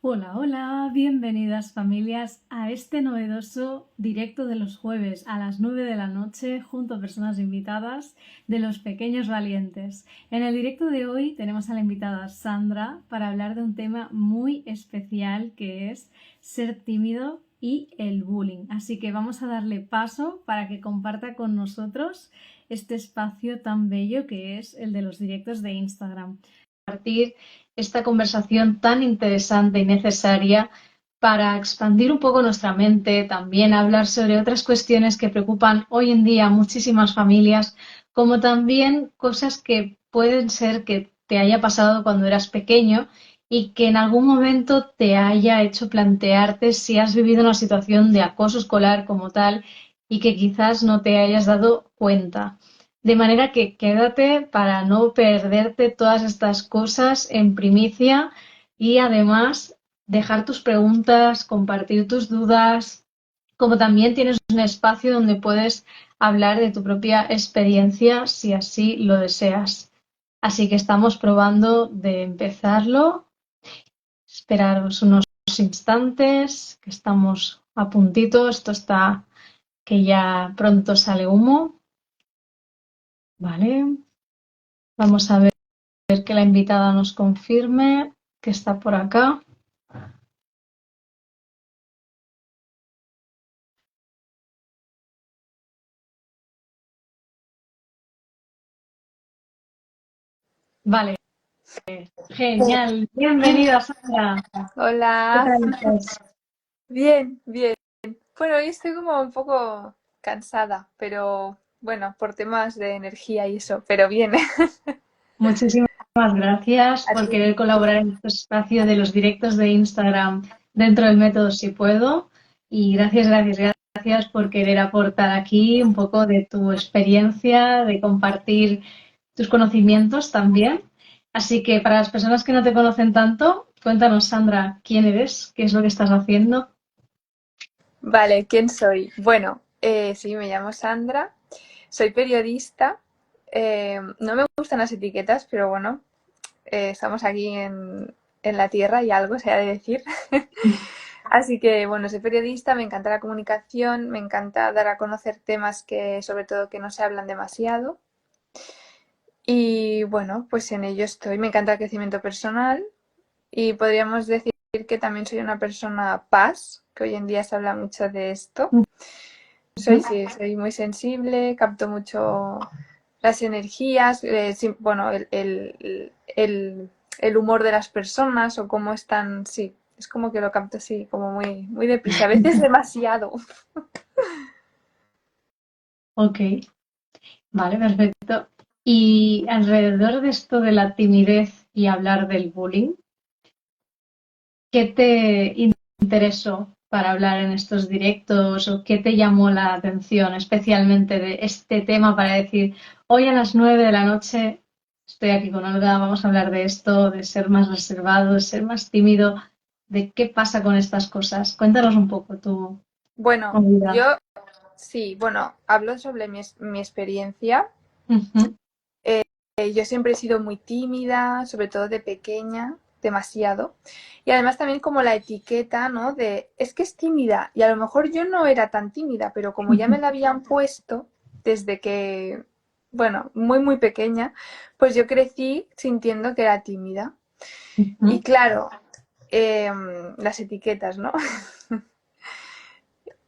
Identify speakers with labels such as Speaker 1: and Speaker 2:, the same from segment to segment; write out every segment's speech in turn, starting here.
Speaker 1: Hola, hola, bienvenidas familias a este novedoso directo de los jueves a las 9 de la noche junto a personas invitadas de Los Pequeños Valientes. En el directo de hoy tenemos a la invitada Sandra para hablar de un tema muy especial que es ser tímido y el bullying. Así que vamos a darle paso para que comparta con nosotros este espacio tan bello que es el de los directos de Instagram. Compartir esta conversación tan interesante y necesaria para expandir un poco nuestra mente, también hablar sobre otras cuestiones que preocupan hoy en día a muchísimas familias, como también cosas que pueden ser que te haya pasado cuando eras pequeño y que en algún momento te haya hecho plantearte si has vivido una situación de acoso escolar como tal y que quizás no te hayas dado cuenta. De manera que quédate para no perderte todas estas cosas en primicia y además dejar tus preguntas, compartir tus dudas, como también tienes un espacio donde puedes hablar de tu propia experiencia si así lo deseas. Así que estamos probando de empezarlo. Esperaros unos instantes, que estamos a puntito. Esto está que ya pronto sale humo. Vale. Vamos a ver que la invitada nos confirme que está por acá. Vale, genial. Bienvenida, Sandra. ¿Qué
Speaker 2: Hola,
Speaker 1: tal estás?
Speaker 2: bien, bien. Bueno, hoy estoy como un poco cansada, pero bueno, por temas de energía y eso, pero bien.
Speaker 1: Muchísimas gracias
Speaker 2: A
Speaker 1: por
Speaker 2: ti.
Speaker 1: querer colaborar en este espacio de los directos de Instagram dentro del método Si Puedo. Y gracias por querer aportar aquí un poco de tu experiencia, de compartir tus conocimientos también. Así que para las personas que no te conocen tanto, cuéntanos, Sandra, quién eres, qué es lo que estás haciendo.
Speaker 2: Vale, ¿quién soy? Bueno, sí, me llamo Sandra, soy periodista. No me gustan las etiquetas, pero bueno, estamos aquí en la tierra y algo se ha de decir. Así que bueno, soy periodista, me encanta la comunicación, me encanta dar a conocer temas que sobre todo que no se hablan demasiado. Y bueno, pues en ello estoy. Me encanta el crecimiento personal y podríamos decir que también soy una persona paz, que hoy en día se habla mucho de esto. Sí, soy muy sensible, capto mucho las energías, sí, bueno, el humor de las personas o cómo están, sí, es como que lo capto así, como muy, muy deprisa, a veces demasiado.
Speaker 1: Ok, vale, perfecto. Y alrededor de esto de la timidez y hablar del bullying, ¿qué te interesó para hablar en estos directos o qué te llamó la atención especialmente de este tema para decir, hoy a las 9 de la noche estoy aquí con Olga, vamos a hablar de esto, de ser más reservado, de ser más tímido, de qué pasa con estas cosas? Cuéntanos un poco tu
Speaker 2: Bueno,
Speaker 1: movida.
Speaker 2: yo sí, bueno, hablo sobre mi experiencia.
Speaker 1: Ujú,
Speaker 2: Yo siempre he sido muy tímida, sobre todo de pequeña, demasiado. Y además también como la etiqueta, ¿no? De, es que es tímida. Y a lo mejor yo no era tan tímida, pero como ya me la habían puesto desde que, bueno, muy, muy pequeña, pues yo crecí sintiendo que era tímida. Y
Speaker 1: ujú.
Speaker 2: claro, las etiquetas, ¿no?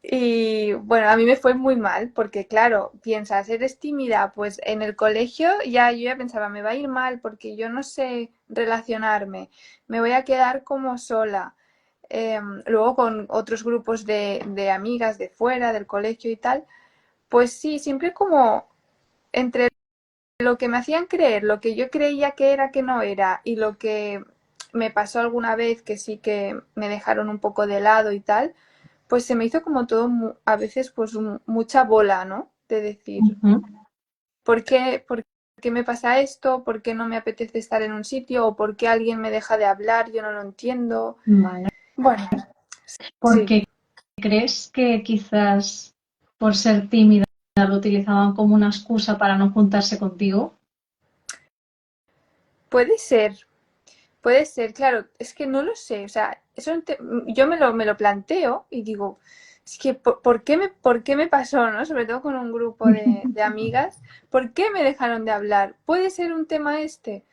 Speaker 2: Y bueno, a mí me fue muy mal porque, claro, piensas, eres tímida, pues en el colegio ya yo ya pensaba, me va a ir mal porque yo no sé relacionarme, me voy a quedar como sola. Luego con otros grupos de amigas de fuera, del colegio y tal, pues sí, siempre como entre lo que me hacían creer, lo que yo creía que era que no era y lo que me pasó alguna vez que sí que me dejaron un poco de lado y tal, pues se me hizo como todo a veces pues mucha bola, ¿no? De decir,
Speaker 1: Ujú.
Speaker 2: por qué me pasa esto? ¿Por qué no me apetece estar en un sitio? ¿O por qué alguien me deja de hablar? Yo no lo entiendo.
Speaker 1: Vale.
Speaker 2: Bueno, sí.
Speaker 1: Porque crees que quizás por ser tímida lo utilizaban como una excusa para no juntarse contigo.
Speaker 2: Puede ser, Puede ser, claro, es que no lo sé, o sea, yo me lo planteo y digo, es que ¿por qué me pasó, ¿no? Sobre todo con un grupo de amigas, ¿por qué me dejaron de hablar? ¿Puede ser un tema este?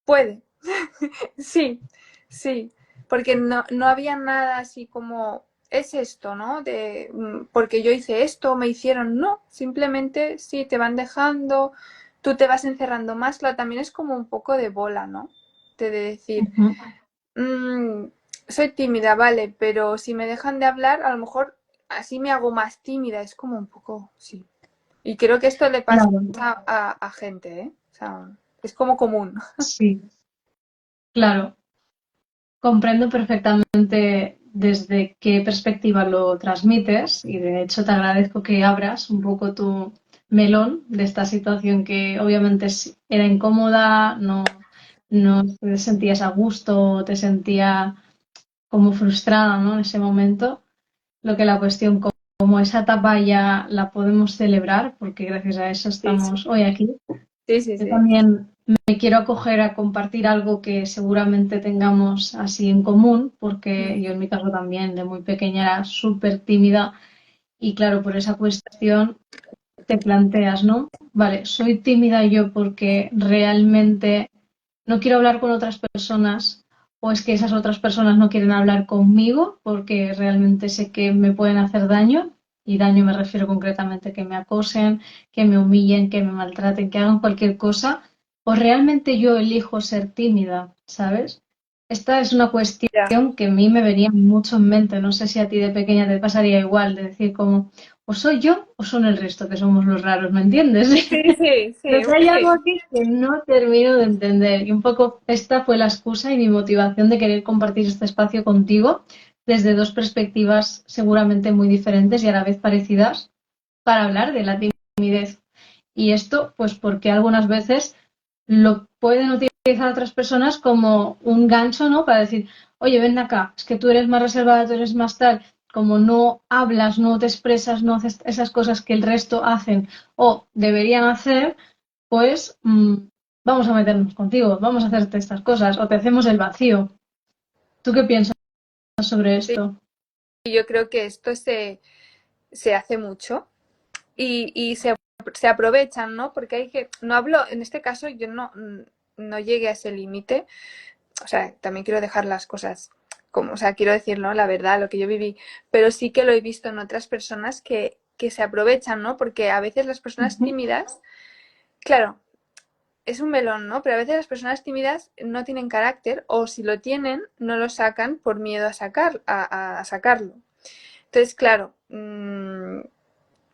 Speaker 2: Puede, sí, sí, porque no había nada así como, es esto, ¿no? Porque yo hice esto, me hicieron, no, simplemente sí, te van dejando, tú te vas encerrando más, claro, también es como un poco de bola, ¿no? De decir,
Speaker 1: Ujú.
Speaker 2: mm, soy tímida, vale, pero si me dejan de hablar, a lo mejor así me hago más tímida, es como un poco, sí. Y creo que esto le pasa
Speaker 1: Claro,
Speaker 2: a gente, ¿eh? O sea, es como común.
Speaker 1: sí, claro. Comprendo perfectamente desde qué perspectiva lo transmites y de hecho te agradezco que abras un poco tu melón de esta situación que obviamente era incómoda, no te sentías a gusto, te sentía como frustrada, ¿no? En ese momento. Lo que la cuestión, como esa etapa ya la podemos celebrar, porque gracias a eso
Speaker 2: Sí, sí,
Speaker 1: estamos hoy aquí.
Speaker 2: sí, sí,
Speaker 1: Yo
Speaker 2: sí.
Speaker 1: también me quiero acoger a compartir algo que seguramente tengamos así en común, porque yo en mi caso también de muy pequeña era súper tímida y claro, por esa cuestión te planteas, ¿no? Vale, soy tímida yo porque realmente no quiero hablar con otras personas o es que esas otras personas no quieren hablar conmigo porque realmente sé que me pueden hacer daño y daño me refiero concretamente que me acosen, que me humillen, que me maltraten, que hagan cualquier cosa o realmente yo elijo ser tímida, ¿sabes? Esta es una cuestión
Speaker 2: Ya.
Speaker 1: que a mí me venía mucho en mente, no sé si a ti de pequeña te pasaría igual, de decir como o soy yo o son el resto que somos los raros, ¿me entiendes?
Speaker 2: Sí, sí, sí,
Speaker 1: Pero hay algo
Speaker 2: sí.
Speaker 1: aquí que no termino de entender y un poco esta fue la excusa y mi motivación de querer compartir este espacio contigo desde dos perspectivas seguramente muy diferentes y a la vez parecidas para hablar de la timidez. Y esto, pues porque algunas veces lo pueden utilizar otras personas como un gancho, ¿no? Para decir, oye, ven acá, es que tú eres más reservada, tú eres más tal, como no hablas, no te expresas, no haces esas cosas que el resto hacen o deberían hacer, pues vamos a meternos contigo, vamos a hacerte estas cosas o te hacemos el vacío. ¿Tú qué piensas sobre
Speaker 2: Sí,
Speaker 1: esto?
Speaker 2: yo creo que esto se hace mucho y se aprovechan, ¿no? Porque hay que, no hablo, en este caso yo no llegué a ese límite, o sea, también quiero dejar las cosas como, o sea, quiero decir, ¿no? La verdad, lo que yo viví, pero sí que lo he visto en otras personas que se aprovechan, ¿no? Porque a veces las personas
Speaker 1: Ujú.
Speaker 2: tímidas, claro, es un melón, ¿no? Pero a veces las personas tímidas no tienen carácter o si lo tienen, no lo sacan por miedo a sacarlo. Entonces, claro,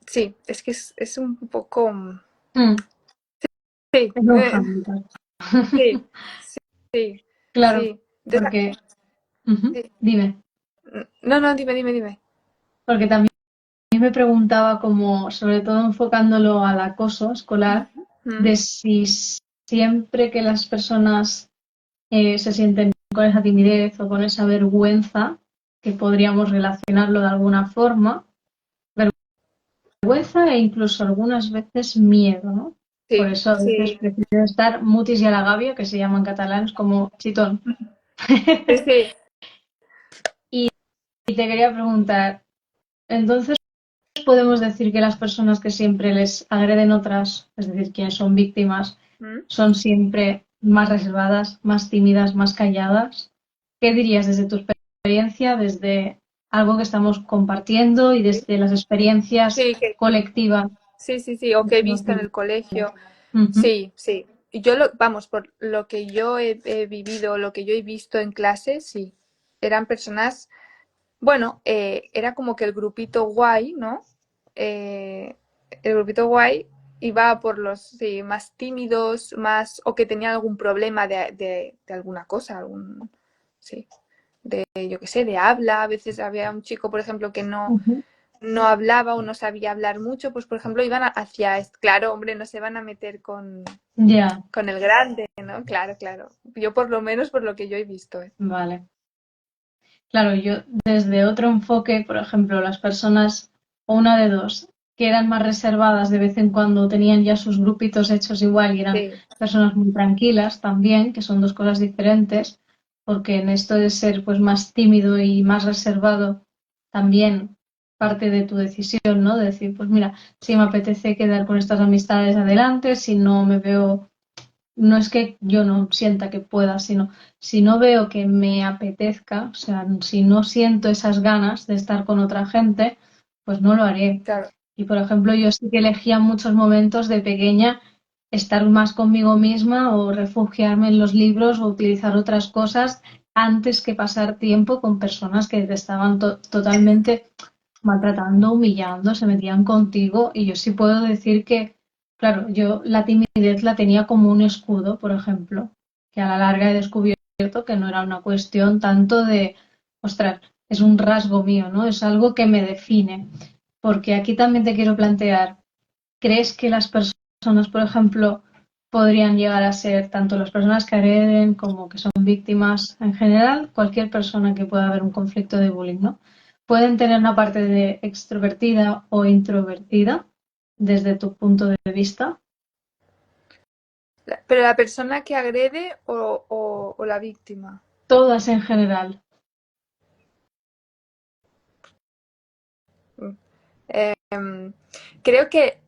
Speaker 2: sí, es que es un poco...
Speaker 1: Mm,
Speaker 2: Sí,
Speaker 1: es un hándicap.
Speaker 2: sí, sí,
Speaker 1: Claro,
Speaker 2: sí. Entonces,
Speaker 1: porque, ujú,
Speaker 2: sí.
Speaker 1: dime,
Speaker 2: No, no, dime, dime, dime.
Speaker 1: porque también me preguntaba como, sobre todo enfocándolo al acoso escolar,
Speaker 2: Mm.
Speaker 1: de si siempre que las personas se sienten con esa timidez o con esa vergüenza, que podríamos relacionarlo de alguna forma, vergüenza e incluso algunas veces miedo, ¿no? Por
Speaker 2: Sí,
Speaker 1: eso a veces
Speaker 2: sí,
Speaker 1: prefiero estar mutis y a la gavia, que se llaman catalanes como chitón.
Speaker 2: sí, sí.
Speaker 1: Y te quería preguntar, entonces podemos decir que las personas que siempre les agreden otras, es decir, quienes son víctimas,
Speaker 2: Mm.
Speaker 1: son siempre más reservadas, más tímidas, más calladas. ¿Qué dirías desde tu experiencia, desde algo que estamos compartiendo y desde las experiencias
Speaker 2: Sí,
Speaker 1: colectivas?
Speaker 2: sí, sí, sí, o que he visto en el colegio.
Speaker 1: Ujú,
Speaker 2: Sí, sí. Vamos, por lo que yo he vivido, lo que yo he visto en clase, sí. Eran personas, bueno, era como que el grupito guay, ¿no? El grupito guay iba por los sí, más tímidos, más, o que tenían algún problema de alguna cosa, sí, yo qué sé, de habla. A veces había un chico, por ejemplo, que
Speaker 1: ujú.
Speaker 2: no hablaba o no sabía hablar mucho, pues por ejemplo iban hacia, claro, hombre, no se van a meter
Speaker 1: Ya,
Speaker 2: con el grande, ¿no? Claro, claro. Yo por lo menos por lo que yo he visto, ¿eh?
Speaker 1: vale. Claro, yo desde otro enfoque, por ejemplo, las personas, o una de dos, que eran más reservadas de vez en cuando, tenían ya sus grupitos hechos igual y eran
Speaker 2: Sí,
Speaker 1: personas muy tranquilas también, que son dos cosas diferentes, porque en esto de ser pues más tímido y más reservado también parte de tu decisión, ¿no? De decir, pues mira, si me apetece quedar con estas amistades adelante, si no me veo, no es que yo no sienta que pueda, sino si no veo que me apetezca, o sea, si no siento esas ganas de estar con otra gente, pues no lo haré.
Speaker 2: claro,
Speaker 1: Y por ejemplo, yo sí que elegía muchos momentos de pequeña estar más conmigo misma o refugiarme en los libros o utilizar otras cosas antes que pasar tiempo con personas que te estaban totalmente maltratando, humillando, se metían contigo. Y yo sí puedo decir que, claro, yo la timidez la tenía como un escudo, por ejemplo, que a la larga he descubierto que no era una cuestión tanto de, ostras, es un rasgo mío, ¿no? Es algo que me define. Porque aquí también te quiero plantear, ¿crees que las personas, por ejemplo, podrían llegar a ser tanto las personas que agreden como que son víctimas en general, cualquier persona que pueda haber un conflicto de bullying, ¿no? Pueden tener una parte de extrovertida o introvertida desde tu punto de vista?
Speaker 2: pero la persona que agrede o la víctima.
Speaker 1: Todas en general.
Speaker 2: Mm. Creo que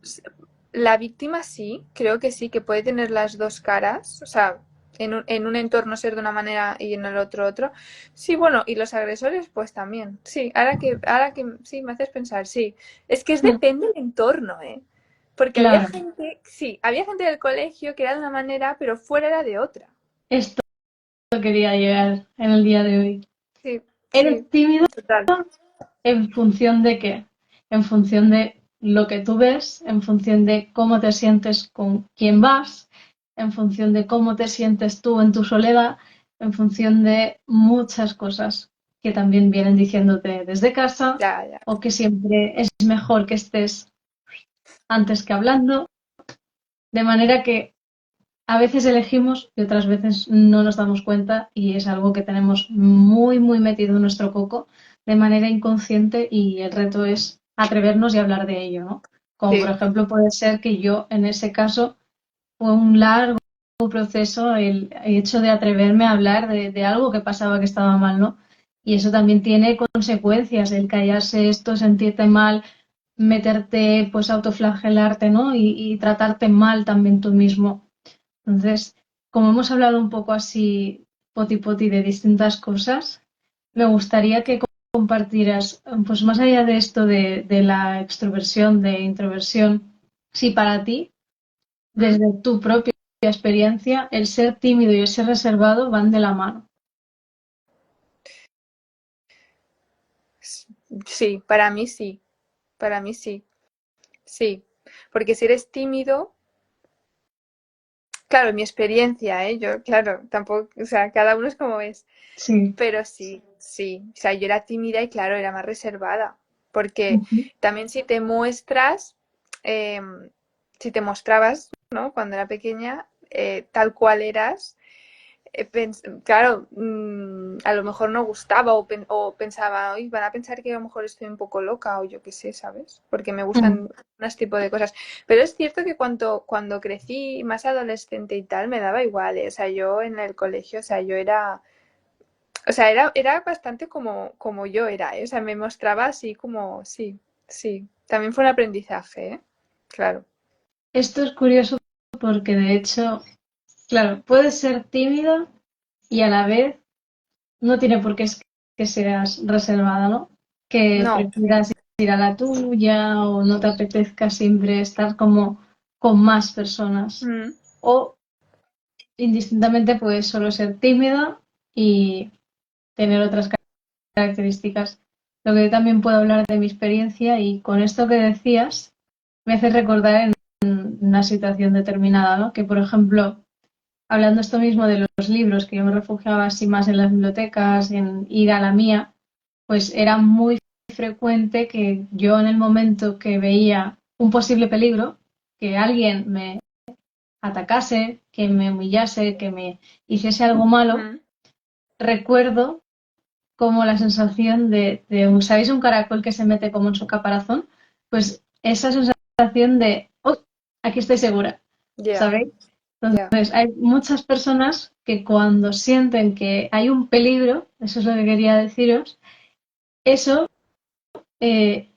Speaker 2: la víctima sí, creo que sí, que puede tener las dos caras, o sea, en un entorno ser de una manera y en el otro otro. Sí, bueno, y los agresores pues también, sí, ahora que sí, me haces pensar, sí. Es que es
Speaker 1: Mm,
Speaker 2: depende del entorno, ¿eh? Porque había
Speaker 1: claro,
Speaker 2: gente, sí, había gente del colegio que era de una manera, pero fuera era de otra.
Speaker 1: esto quería llegar en el día de hoy.
Speaker 2: Sí,
Speaker 1: ¿Eres
Speaker 2: sí,
Speaker 1: tímido?
Speaker 2: total.
Speaker 1: ¿En función de qué? En función de lo que tú ves, en función de cómo te sientes con quién vas, en función de cómo te sientes tú en tu soledad, en función de muchas cosas que también vienen diciéndote desde casa
Speaker 2: Ya, ya.
Speaker 1: o que siempre es mejor que estés antes que hablando, de manera que a veces elegimos y otras veces no nos damos cuenta y es algo que tenemos muy, muy metido en nuestro coco de manera inconsciente y el reto es atrevernos y hablar de ello, ¿no? Como por
Speaker 2: Sí,
Speaker 1: ejemplo puede ser que yo en ese caso fue un largo proceso el hecho de atreverme a hablar de algo que pasaba que estaba mal, ¿no? Y eso también tiene consecuencias, el callarse esto, sentirte mal, meterte, pues autoflagelarte, ¿no? Y tratarte mal también tú mismo. Entonces, como hemos hablado un poco así poti poti de distintas cosas, me gustaría que compartieras, pues más allá de esto de la extroversión, de introversión, si para ti,
Speaker 2: ¿Mm?
Speaker 1: desde tu propia experiencia, el ser tímido y el ser reservado van de la mano.
Speaker 2: Sí, para mí sí, sí. Porque si eres tímido, claro, mi experiencia, ¿eh? Yo, claro, tampoco, o sea, cada uno es como es.
Speaker 1: Sí.
Speaker 2: Pero sí, sí. O sea, yo era tímida y claro, era más reservada. Porque
Speaker 1: Ujú.
Speaker 2: también si te muestras, eh, si te mostrabas, ¿no? Cuando era pequeña, tal cual eras, claro, a lo mejor no gustaba o pensaba, "Uy, van a pensar que a lo mejor estoy un poco loca o yo qué sé, ¿sabes? Porque me
Speaker 1: Mm.
Speaker 2: gustan unos tipo de cosas. Pero es cierto que cuando crecí más adolescente y tal, me daba igual, ¿eh? O sea, yo en el colegio, o sea, yo era, o sea, era bastante como yo era, ¿eh? O sea, me mostraba así como, sí, sí. También fue un aprendizaje, ¿eh? Claro.
Speaker 1: Esto es curioso porque de hecho, claro, puedes ser tímida y a la vez no tiene por qué que seas reservada, ¿no? Que
Speaker 2: No.
Speaker 1: prefieras ir a la tuya o no te apetezca siempre estar como con más personas.
Speaker 2: Mm,
Speaker 1: O indistintamente puedes solo ser tímida y tener otras características. Lo que yo también puedo hablar de mi experiencia y con esto que decías me hace recordar en una situación determinada, ¿no? Que por ejemplo, hablando esto mismo de los libros, que yo me refugiaba así más en las bibliotecas, en ir a la mía, pues era muy frecuente que yo en el momento que veía un posible peligro, que alguien me atacase, que me humillase, que me hiciese algo malo,
Speaker 2: mm,
Speaker 1: recuerdo como la sensación ¿sabéis un caracol que se mete como en su caparazón? Pues esa sensación de, oh, aquí estoy segura,
Speaker 2: Ya,
Speaker 1: ¿sabéis?
Speaker 2: ya.
Speaker 1: Entonces, hay muchas personas que cuando sienten que hay un peligro, eso es lo que quería deciros, eso eh,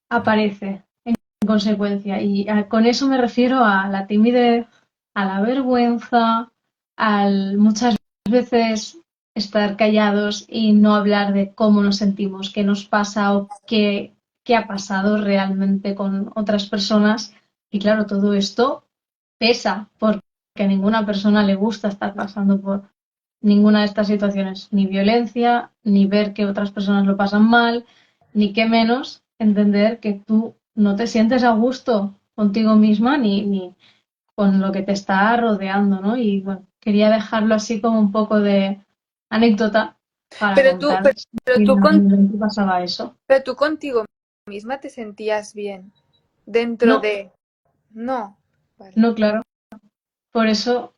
Speaker 1: aparece en consecuencia. Y con eso me refiero a la timidez, a la vergüenza, al muchas veces estar callados y no hablar de cómo nos sentimos, qué nos pasa o qué ha pasado realmente con otras personas. Y claro, todo esto pesa porque a ninguna persona le gusta estar pasando por ninguna de estas situaciones, ni violencia, ni ver que otras personas lo pasan mal, ni qué menos entender que tú no te sientes a gusto contigo misma ni con lo que te está rodeando, ¿no? Y bueno, quería dejarlo así como un poco de anécdota para
Speaker 2: Pero tú,
Speaker 1: contar
Speaker 2: pero
Speaker 1: si
Speaker 2: tú,
Speaker 1: realmente pasaba eso.
Speaker 2: pero tú contigo misma te sentías bien dentro
Speaker 1: No,
Speaker 2: de... No. Vale.
Speaker 1: no, claro. Por eso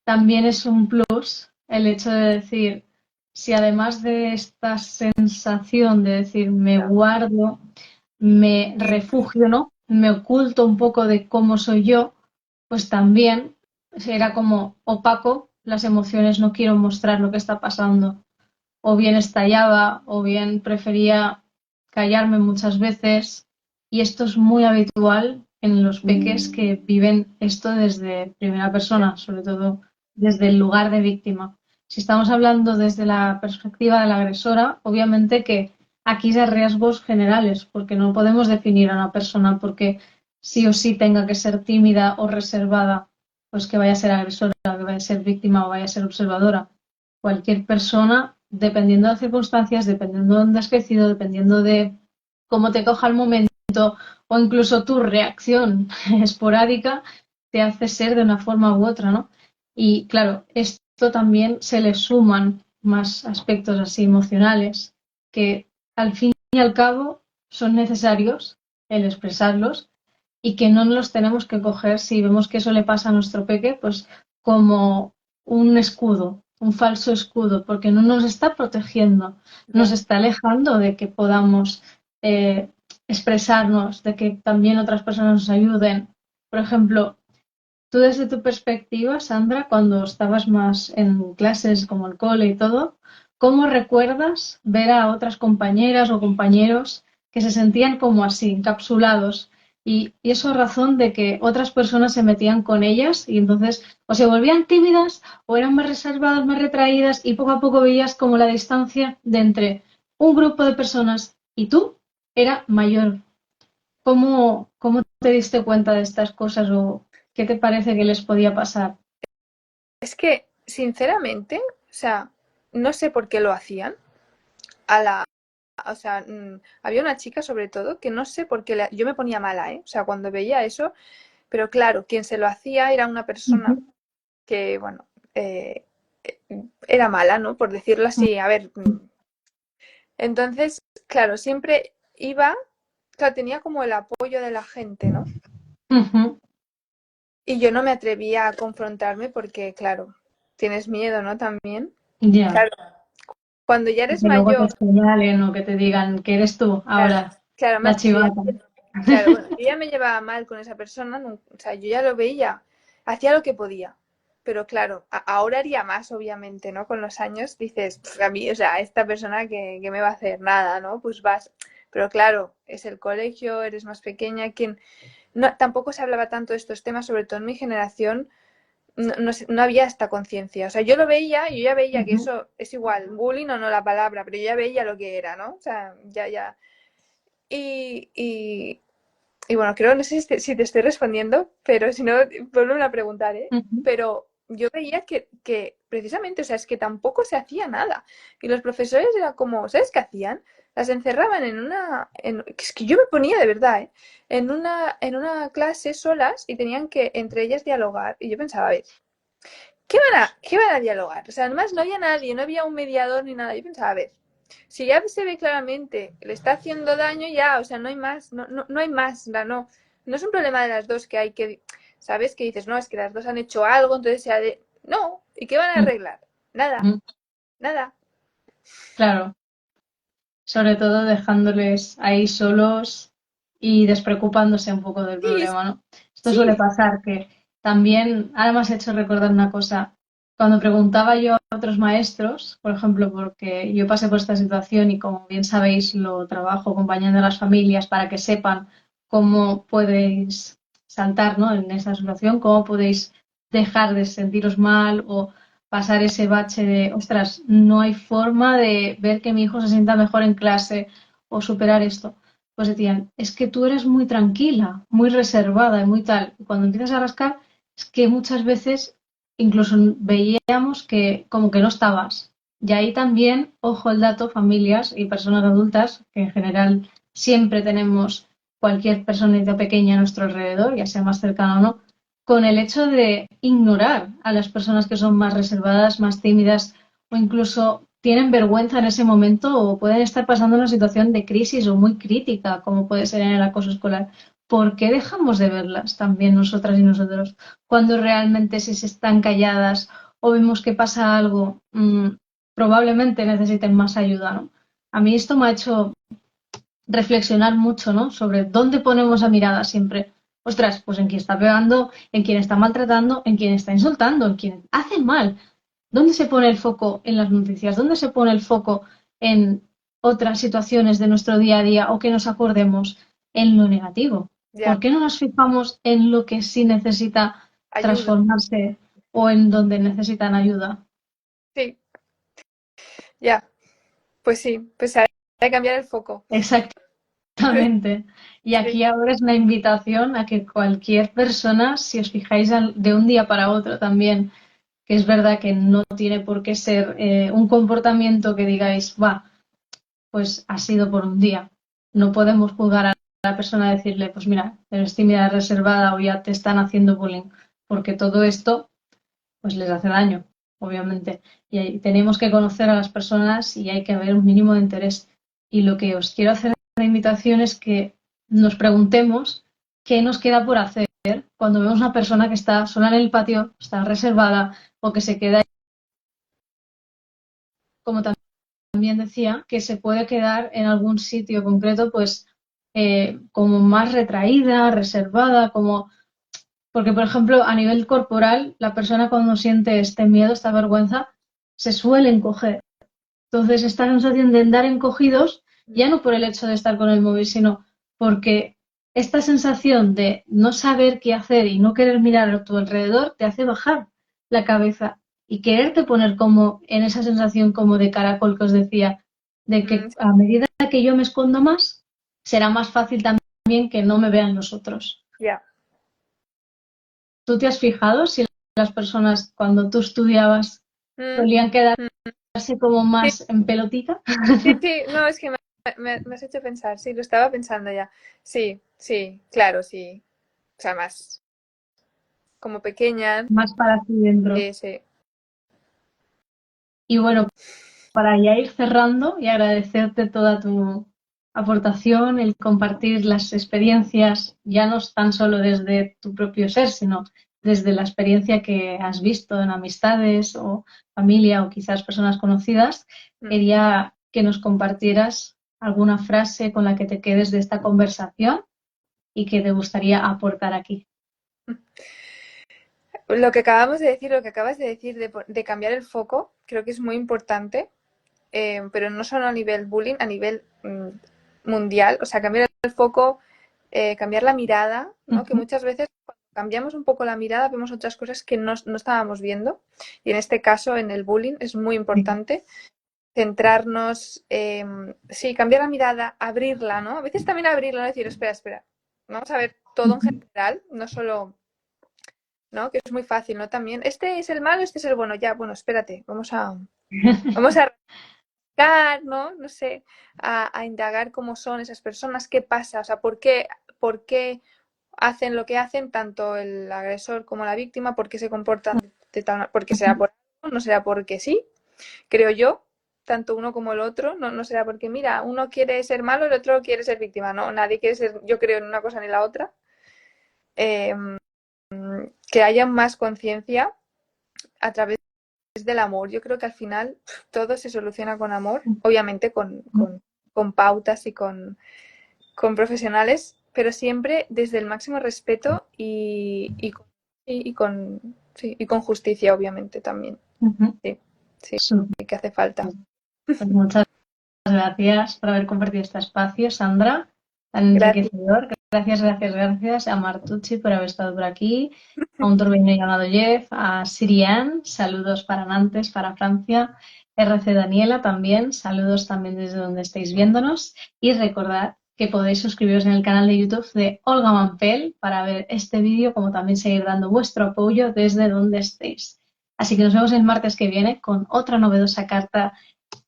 Speaker 1: también es un plus el hecho de decir, si además de esta sensación de decir me
Speaker 2: Ya,
Speaker 1: guardo, me refugio, ¿no? Me oculto un poco de cómo soy yo, pues también era como opaco las emociones, no quiero mostrar lo que está pasando. O bien estallaba, o bien prefería callarme muchas veces. Y esto es muy habitual en los peques que viven esto desde primera
Speaker 2: ya.
Speaker 1: persona, sobre todo desde el lugar de víctima. Si estamos hablando desde la perspectiva de la agresora, obviamente que aquí hay riesgos generales, porque no podemos definir a una persona porque sí o sí tenga que ser tímida o reservada, pues que vaya a ser agresora, que vaya a ser víctima o vaya a ser observadora. Cualquier persona, dependiendo de las circunstancias, dependiendo de dónde has crecido, dependiendo de cómo te coja el momento o incluso tu reacción esporádica, te hace ser de una forma u otra, ¿no? Y claro, esto también se le suman más aspectos así emocionales que al fin y al cabo son necesarios el expresarlos y que no nos los tenemos que coger si vemos que eso le pasa a nuestro peque, pues como un escudo, un falso escudo, porque no nos está protegiendo, nos
Speaker 2: Ya.
Speaker 1: está alejando de que podamos eh, expresarnos, de que también otras personas nos ayuden. Por ejemplo, tú desde tu perspectiva, Sandra, cuando estabas más en clases como el cole y todo, ¿cómo recuerdas ver a otras compañeras o compañeros que se sentían como así, encapsulados? Y eso a razón de que otras personas se metían con ellas y entonces o se volvían tímidas o eran más reservadas, más retraídas y poco a poco veías como la distancia de entre un grupo de personas y tú era mayor. ¿Cómo te diste cuenta de estas cosas o qué te parece que les podía pasar?
Speaker 2: Es que, sinceramente, o sea, no sé por qué lo hacían. A la, o sea, había una chica sobre todo que no sé por qué yo me ponía mala, ¿eh? O sea, cuando veía eso, pero claro, quien se lo hacía era una persona
Speaker 1: Ujú,
Speaker 2: que, bueno, era mala, ¿no? Por decirlo así. A ver, entonces, claro, siempre iba, claro, tenía como el apoyo de la gente, ¿no?
Speaker 1: ujú.
Speaker 2: Y yo no me atrevía a confrontarme porque, claro, tienes miedo, ¿no? También.
Speaker 1: Ya,
Speaker 2: Claro, cuando ya eres
Speaker 1: que luego te
Speaker 2: mayor,
Speaker 1: señalen o que te digan que eres tú
Speaker 2: claro,
Speaker 1: ahora,
Speaker 2: claro,
Speaker 1: la
Speaker 2: además que yo ya,
Speaker 1: chivata.
Speaker 2: claro, bueno, yo ya me llevaba mal con esa persona, o sea, yo ya lo veía, hacía lo que podía. Pero claro, ahora haría más, obviamente, ¿no? Con los años dices, "Pf, a mí, o sea, esta persona que me va a hacer nada, ¿no? Pues vas. Pero claro, es el colegio, eres más pequeña, quien no, tampoco se hablaba tanto de estos temas, sobre todo en mi generación, no había esta conciencia. O sea, yo lo veía, yo ya veía que
Speaker 1: Ujú,
Speaker 2: eso es igual, bullying o no la palabra, pero yo ya veía lo que era, ¿no? O sea, ya. Y, y, y bueno, creo, no sé si te estoy respondiendo, pero si no, vuelvo a preguntar, ¿eh?
Speaker 1: ujú.
Speaker 2: Pero yo veía que precisamente, o sea, es que tampoco se hacía nada. Y los profesores era como, ¿sabes qué hacían? Las encerraban es que yo me ponía de verdad, ¿eh? En una clase solas y tenían que entre ellas dialogar. Y yo pensaba, a ver, ¿qué van a dialogar? O sea, además no había nadie, no había un mediador ni nada. Yo pensaba, a ver, si ya se ve claramente que le está haciendo daño, ya, o sea, no hay más, no hay más, no es un problema de las dos que hay que, ¿sabes? Que dices, no, es que las dos han hecho algo, entonces se ha de... No, ¿y qué van a arreglar? Nada,
Speaker 1: Ujú.
Speaker 2: nada.
Speaker 1: Claro, sobre todo dejándoles ahí solos y despreocupándose un poco del
Speaker 2: Sí,
Speaker 1: problema, ¿no? Esto suele
Speaker 2: sí,
Speaker 1: pasar que también, ahora me has hecho recordar una cosa, cuando preguntaba yo a otros maestros, por ejemplo, porque yo pasé por esta situación y como bien sabéis, lo trabajo acompañando a las familias para que sepan cómo podéis saltar, ¿no? En esa situación, cómo podéis dejar de sentiros mal o pasar ese bache de, ostras, no hay forma de ver que mi hijo se sienta mejor en clase o superar esto. Pues decían, es que tú eres muy tranquila, muy reservada y muy tal. Y cuando empiezas a rascar, es que muchas veces incluso veíamos que como que no estabas. Y ahí también, ojo el dato, familias y personas adultas, que en general siempre tenemos cualquier personita pequeña a nuestro alrededor, ya sea más cercana o no, con el hecho de ignorar a las personas que son más reservadas, más tímidas o incluso tienen vergüenza en ese momento o pueden estar pasando una situación de crisis o muy crítica, como puede ser en el acoso escolar. ¿Por qué dejamos de verlas también nosotras y nosotros cuando realmente si se están calladas o vemos que pasa algo, probablemente necesiten más ayuda, ¿no? A mí esto me ha hecho reflexionar mucho, ¿no? Sobre dónde ponemos la mirada siempre. Ostras, pues en quien está pegando, en quien está maltratando, en quien está insultando, en quien hace mal. ¿Dónde se pone el foco en las noticias? ¿Dónde se pone el foco en otras situaciones de nuestro día a día o que nos acordemos en lo negativo? ¿Por
Speaker 2: ya,
Speaker 1: qué no nos fijamos en lo que sí necesita
Speaker 2: ayuda.
Speaker 1: transformarse o en donde necesitan ayuda?
Speaker 2: Sí, ya, pues sí, pues hay que cambiar el foco.
Speaker 1: Exactamente. Y aquí
Speaker 2: Sí,
Speaker 1: ahora es una invitación a que cualquier persona, si os fijáis de un día para otro también, que es verdad que no tiene por qué ser un comportamiento que digáis, va, pues ha sido por un día. No podemos juzgar a la persona y decirle, pues mira, eres tímida, reservada o ya te están haciendo bullying, porque todo esto pues les hace daño, obviamente. Y ahí tenemos que conocer a las personas y hay que haber un mínimo de interés. Y lo que os quiero hacer la invitación es que nos preguntemos qué nos queda por hacer cuando vemos una persona que está sola en el patio, está reservada o que se queda, como también decía, que se puede quedar en algún sitio concreto, pues como más retraída, reservada, como porque, por ejemplo, a nivel corporal, la persona cuando siente este miedo, esta vergüenza, se suele encoger. Entonces, esta sensación de andar encogidos, ya no por el hecho de estar con el móvil, sino porque esta sensación de no saber qué hacer y no querer mirar a tu alrededor te hace bajar la cabeza y quererte poner como en esa sensación como de caracol que os decía, de que
Speaker 2: sí,
Speaker 1: a medida que yo me escondo más, será más fácil también que no me vean los otros.
Speaker 2: ya.
Speaker 1: ¿Tú te has fijado si las personas cuando tú estudiabas
Speaker 2: Mm,
Speaker 1: solían
Speaker 2: mm.
Speaker 1: quedarse como
Speaker 2: Sí,
Speaker 1: más en pelotita?
Speaker 2: sí, sí, no, es que me has hecho pensar, sí, lo estaba pensando ya. Sí, sí, claro, sí. O sea, más como pequeña,
Speaker 1: Más para ti dentro.
Speaker 2: sí, sí.
Speaker 1: Y bueno, para ya ir cerrando y agradecerte toda tu aportación, el compartir las experiencias, ya no tan solo desde tu propio ser, sino desde la experiencia que has visto en amistades o familia o quizás personas conocidas,
Speaker 2: Mm.
Speaker 1: quería que nos compartieras alguna frase con la que te quedes de esta conversación y que te gustaría aportar aquí.
Speaker 2: Lo que acabamos de decir, lo que acabas de decir de cambiar el foco, creo que es muy importante, pero no solo a nivel bullying, a nivel mundial. O sea, cambiar el foco, cambiar la mirada, ¿no? Que
Speaker 1: Ujú,
Speaker 2: muchas veces cuando cambiamos un poco la mirada vemos otras cosas que no estábamos viendo. Y en este caso, en el bullying, es muy
Speaker 1: sí,
Speaker 2: importante centrarnos, sí, cambiar la mirada, abrirla, ¿no? A veces también abrirla, ¿no? Decir, espera, espera, vamos a ver todo en
Speaker 1: ujú.
Speaker 2: general, no solo, ¿no? Que es muy fácil, ¿no? También, este es el malo, este es el bueno, ya, bueno, espérate, vamos a arrancar, ¿no? No sé, a indagar cómo son esas personas, qué pasa, o sea, por qué hacen lo que hacen, tanto el agresor como la víctima, por qué se comportan de tal, porque será por algo, no será porque sí, creo yo, tanto uno como el otro, no será porque, mira, uno quiere ser malo, el otro quiere ser víctima, no, nadie quiere ser, yo creo, en una cosa ni la otra. Eh, que haya más conciencia a través del amor. Yo creo que al final todo se soluciona con amor, obviamente con pautas y con profesionales, pero siempre desde el máximo respeto sí, y con justicia, obviamente, también.
Speaker 1: Ujú.
Speaker 2: Sí, sí,
Speaker 1: Súper.
Speaker 2: que hace falta.
Speaker 1: Pues muchas gracias por haber compartido este espacio, Sandra, tan
Speaker 2: Gracias.
Speaker 1: enriquecedor. Gracias a Martucci por haber estado por aquí, a un turbino llamado Jeff, a Sirian, saludos para Nantes, para Francia, RC Daniela también, saludos también desde donde estáis viéndonos y recordad que podéis suscribiros en el canal de YouTube de Olga Mampel para ver este vídeo, como también seguir dando vuestro apoyo desde donde estéis. Así que nos vemos el martes que viene con otra novedosa carta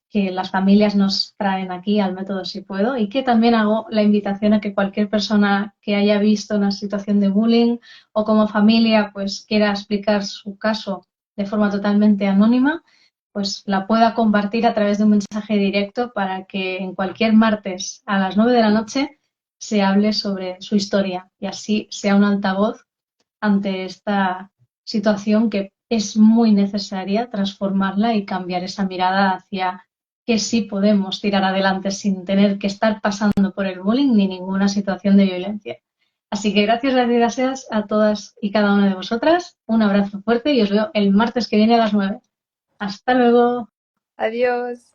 Speaker 1: que las familias nos traen aquí al método Si Puedo y que también hago la invitación a que cualquier persona que haya visto una situación de bullying o como familia pues quiera explicar su caso de forma totalmente anónima, pues la pueda compartir a través de un mensaje directo para que en cualquier martes a las 9 de la noche se hable sobre su historia y así sea un altavoz ante esta situación que es muy necesaria transformarla y cambiar esa mirada hacia que sí podemos tirar adelante sin tener que estar pasando por el bullying ni ninguna situación de violencia. Así que gracias a todas y cada una de vosotras. Un abrazo fuerte y os veo el martes que viene a las 9. Hasta luego.
Speaker 2: Adiós.